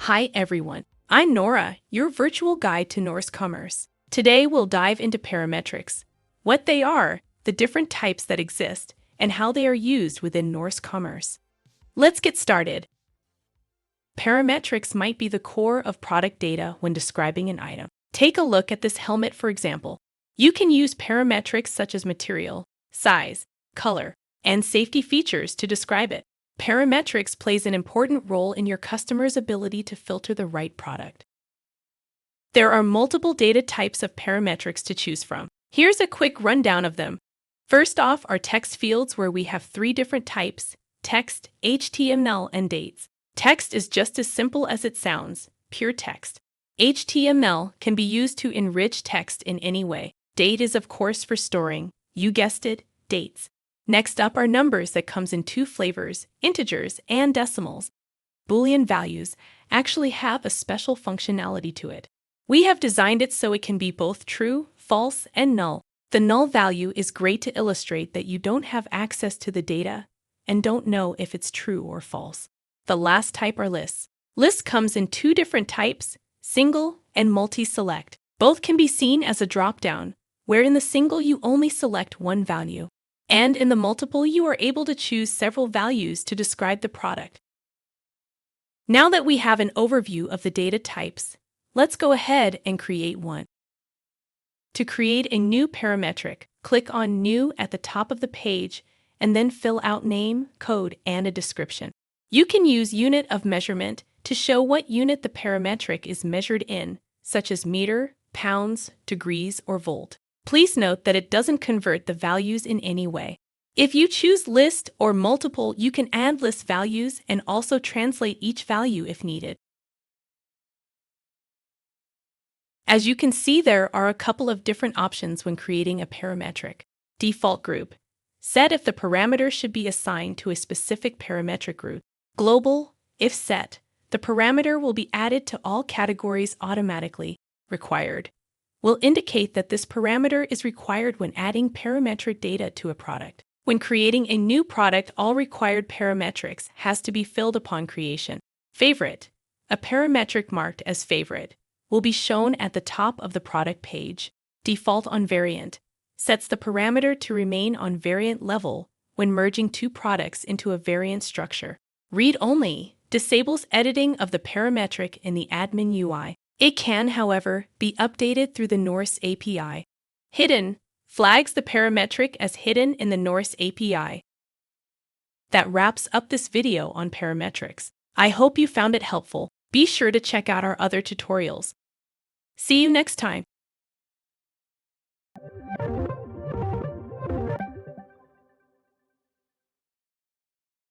Hi everyone, I'm Nora, your virtual guide to Norce Commerce. Today we'll dive into parametrics, what they are, the different types that exist, and how they are used within Norce Commerce. Let's get started. Parametrics might be the core of product data when describing an item. Take a look at this helmet for example. You can use parametrics such as material, size, color, and safety features to describe it. Parametrics plays an important role in your customer's ability to filter the right product. There are multiple data types of parametrics to choose from. Here's a quick rundown of them. First off are text fields where we have 3 different types: text, HTML, and dates. Text is just as simple as it sounds, pure text. HTML can be used to enrich text in any way. Date is of course for storing, you guessed it, dates. Next up are numbers that comes in 2 flavors, integers and decimals. Boolean values actually have a special functionality to it. We have designed it so it can be both true, false, and null. The null value is great to illustrate that you don't have access to the data and don't know if it's true or false. The last type are lists. Lists comes in 2 different types, single and multi-select. Both can be seen as a drop-down, where in the single you only select one value, and in the multiple you are able to choose several values to describe the product. Now that we have an overview of the data types, let's go ahead and create one. To create a new parametric, click on New at the top of the page and then fill out name, code, and a description. You can use unit of measurement to show what unit the parametric is measured in, such as meter, pounds, degrees, or volt. Please note that it doesn't convert the values in any way. If you choose list or multiple, you can add list values and also translate each value if needed. As you can see, there are a couple of different options when creating a parametric. Default group. Set if the parameter should be assigned to a specific parametric group. Global. If set, the parameter will be added to all categories automatically. Required will indicate that this parameter is required when adding parametric data to a product. When creating a new product, all required parametrics has to be filled upon creation. Favorite. A parametric marked as favorite will be shown at the top of the product page. Default on variant sets the parameter to remain on variant level when merging 2 products into a variant structure. Read only disables editing of the parametric in the admin UI. It can, however, be updated through the Norce API. Hidden flags the parametric as hidden in the Norce API. That wraps up this video on parametrics. I hope you found it helpful. Be sure to check out our other tutorials. See you next time.